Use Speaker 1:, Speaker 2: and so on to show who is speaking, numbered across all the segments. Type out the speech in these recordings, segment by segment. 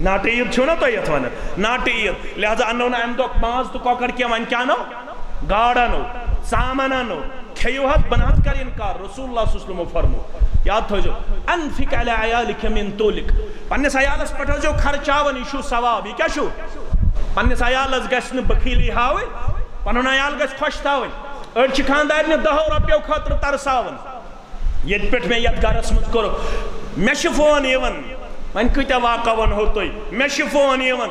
Speaker 1: not عید چھو نا تو یت ون ناٹ عید لہذا انو نا ام دو ماز تو کوکر کیا ون کیا نو گاڑ انو سامان انو کھیو حد بنات کر انکار رسول اللہ صلی اللہ علیہ وسلم فرمو یاد تھو جو انفق علی عیالک من طولک پنس عیالس پٹھو جو خرچاون یہ شو ثواب یہ کیا شو پنس عیالس گھس نہ بخیلی ہاوئی پنن عیال گھس خوش تھاوئی اڑ چھ خاندار نے 10 رۄپیو خاطر ترساون یت پٹھ میں یت گرس مت کرو مے چھ فون یوان ون کتیا واقع ون ہو تھی مے چھ فون یوان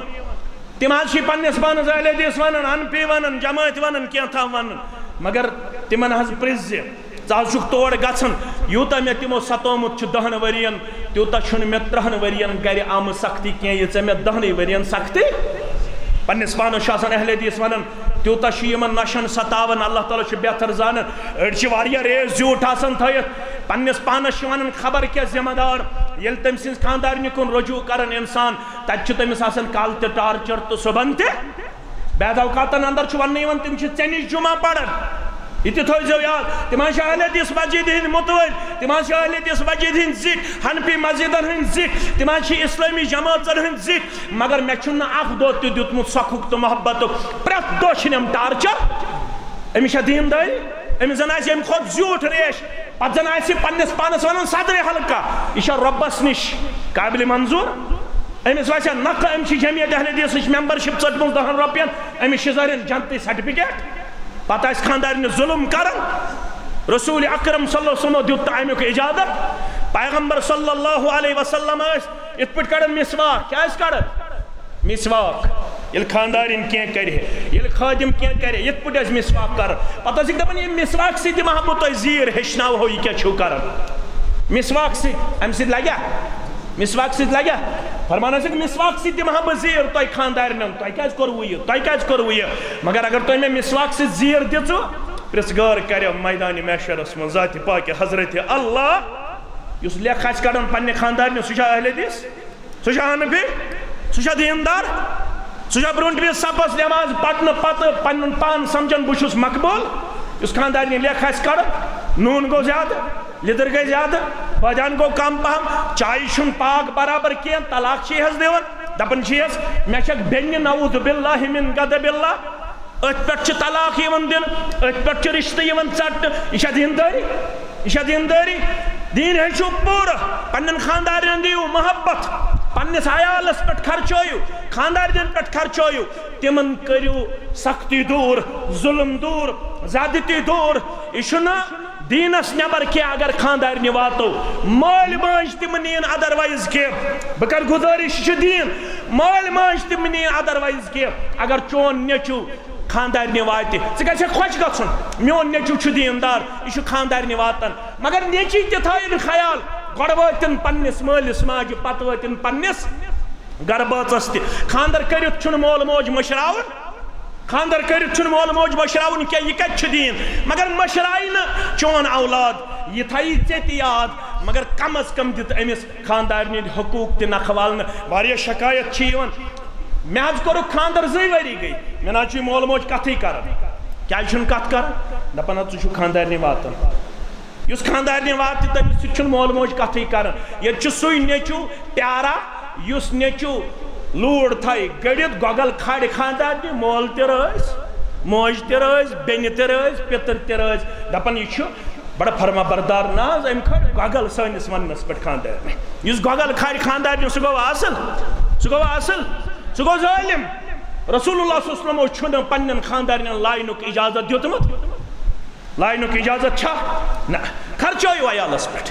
Speaker 1: تم حظ پنس پانس اہل حدیث ونان ان پی ونان جماعت ونان کیا تھا ونان مگر تمن حظ پرز ژٕ چھُکھ تور گژھان یوٗتاہ مےٚ تِمو ستومُت چھُ 10 ؤرین تیوٗتاہ چھُنہٕ مےٚ 30 ؤرین گرِ آمٕژ سختی کینٛہہ یہِ ژےٚ مےٚ 10 ؤرین سختی پنس پانس چھُ آسان اہل حدیث ونان تیوٗتاہ چھُ یِمن نشن ستاون اللہ تعالیٰ چھُ بہتر زانان أڑۍ چھِ واریاہ ریس زیوٗٹھ آسان تھٲیِتھ پنس پانس چھُ ونان خبر کیٛاہ ذمہ دار ییٚلہِ تٔمۍ سٕنٛز خاندارنہِ کُن رجوع کران انسان تتہِ چھُ تٔمِس آسان کالہٕ تہِ ٹارچر تہٕ صبحن تہِ بعض اوقاتن اندر چھُ وننہٕ یِوان تِم چھِ ژےٚ نِش جمعہ پران یہ تہِ تھٲیزیو یاد تِم حظ چھِ اہل حدیث مسجد ہٕنٛدۍ مُتوٲلۍ تِم حظ چھِ اہل حدیث مسجد ہٕنٛدۍ زِٹھۍ حنفی مسجدن ہٕنٛدۍ زِٹھۍ تِم حظ چھِ اسلٲمی جماژن ہٕنٛدۍ زِٹھۍ مگر مےٚ چھُنہٕ اکھ دۄہ تہِ دیُتمُت سۄکھُک تہٕ محبتُک پرٛٮ۪تھ دۄہ چھِنۍ یِم ٹارچر أمِس چھا دیندٲری أمِس زن آسہِ اَمہِ کھۄتہٕ زیوٗٹھ ریش پتہٕ زن آسہِ پننس پانس ونان صدرِ حلقہ یہِ چھا رۄبس نِش قابلِ منظوٗر أمِس واسیا نکھٕ أمۍ چھِ جمعیت اہل حدیثٕچ ممبرشِپ ژٔٹمٕژ 10 رۄپین أمِس چھِ زٲرین جنتی سرٹِفکیٹ پتہ آسہِ خاندارنہِ ظلم کران رسول اکرم صلی اللہ علیہ وسلم دیُت تہٕ امیُک اجازت پیغمبر صلی اللہ علیہ وسلم ٲسۍ یِتھ پٲٹھۍ کڑان مسواک کیٛاہ ٲسۍ کڑان مسواک ییٚلہِ خاندارِنۍ کینٛہہ کرِ ییٚلہِ خٲدِم کینٛہہ کرِ یِتھ پٲٹھۍ ٲسۍ مسواک کران پتہٕ ٲسِکھ دپان ییٚمہِ مسواک سۭتۍ دِمہٕ ہا بہٕ تۄہہِ زیٖر ہیٚچھناوہو یہِ کیٛاہ چھُو کران مسواک سۭتۍ امہِ سۭتۍ لگیا مسواک سۭتۍ لگیا فرمان ٲسِکھ مسواک سۭتۍ دِمہٕ ہا بہٕ زیٖر تۄہہِ خاندارنٮ۪ن تۄہہِ کیٛازِ کوٚروٕ یہِ تۄہہِ کیٛازِ کوٚروٕ یہِ مگر اگر تۄہہِ مےٚ مسواک سۭتۍ زیٖر دِژٕ پرٛژھ غٲر کریو میدانِ محشرس منٛز ذاتِ پاکہِ حضرتِ اللہ یُس لیکھ آسہِ کڑان پننہِ خاندارنہِ سُہ چھا اہل حدیث سُہ چھا حنفی سُہ چھا دیندار سُہ چھا برونٛٹھمہِ صفس نٮ۪ماز پرنہٕ پتہٕ پنُن پان سمجھان بہٕ چھُس مقبوٗل یُس خاندارنہِ لیکھ آسہِ کڑان نوٗن گوٚو زیادٕ لیدٕر گٔے زیادٕ بٲدیان گوٚو کم پہم چایہِ چھُنہٕ پاک برابر کینٛہہ طلاق چھِ حظ دِوان دپان چھِیَس مےٚ چھکھ بیٚنہِ نعوذ باللہ من غضب اللہ أتھۍ پٮ۪ٹھ چھِ طلاق یِوان دِنہٕ أتھۍ پٮ۪ٹھ چھِ رشتہٕ یِوان ژٹنہٕ یہِ چھا دیندٲری یہِ چھا دیندٲری دیٖن ہیٚچھِو پوٗرٕ پننٮ۪ن خاندارٮ۪ن دِیِو محبت پننِس عیالس پٮ۪ٹھ خرچٲیِو خاندارنٮ۪ن پٮ۪ٹھ خرچٲیِو تِمن کٔرِو سختی دوٗر ظُلم دوٗر زیادتی دوٗر یہِ چھُنہٕ دیٖنس نٮ۪بر کینٛہہ اگر خاندارنہِ واتو مٲلۍ ماجہِ تِم نِیِن ادروایز کینٛہہ بہٕ کرٕ گُزٲرِش یہِ چھُ دیٖن مٲلۍ ماجہِ تِم نِیِن ادروایز کینٛہہ اگر چون نیٚچوٗ خاندارنہِ واتہِ ژٕ گژھکھ خۄش گژھُن میون نیٚچوٗ چھُ دیندار یہِ چھُ خاندارنہِ واتان مگر نیٚچی تہِ تھٲیِن خیال گۄڈٕ وٲتِن پننِس مٲلِس ماجہِ پتہٕ وٲتِن پننِس گرٕ بٲژس تہِ خاندر کٔرِتھ چھُنہٕ مول موج مٔشراوُن خاندر کٔرِتھ چھُنہٕ مول موج مٔشراوُن کینٛہہ یہِ کتہِ چھُ دیٖن مگر مٔشرایہِ نہٕ چون اولاد یہِ تھایی ژےٚ تہِ یاد مگر کم از کم دِتھ أمِس خاندارنہِ ہٕنٛدۍ حقوٗق تہِ نکھٕ والنہٕ واریاہ شکایت چھِ یِوان مےٚ حظ کوٚرُکھ خاندر 2 ؤری گٔے مےٚ نہ حظ چھُ مول موج کتھٕے کران کیٛازِ چھُنہٕ کتھ کران دپان حظ ژٕ چھُکھ خاندارنہِ واتان یُس خاندارنہِ واتہِ تٔمِس سۭتۍ چھُنہٕ مول موج کتھٕے کران ییٚتہِ چھُ سُے نیٚچوٗ پیاران یُس نیٚچوٗ لوٗر تھایہِ گٔڑِتھ گۄگل کھالہِ خاندارنہِ مول تہِ رٲزۍ موج تہِ رٲزۍ بیٚنہِ تہِ رٲزۍ پِتٕر تہِ رٲزۍ دپان یہِ چھُ بڑٕ فرما بردار نہ حظ أمۍ کھالہِ گۄگل سٲنِس وننس پٮ۪ٹھ خاندارنہِ یُس گۄگل کھالہِ خاندارنہِ سُہ گوٚو اصٕل سُہ گوٚو اصٕل سُہ گوٚو ظٲلِم رسول اللہ صلی اللہ علیہ وسلمو چھُنہٕ پننٮ۪ن خاندارنٮ۪ن لاینُک اجازت دیُتمُت لاینُک اجازت چھا نہ خرچٲیِو عیالس پٮ۪ٹھ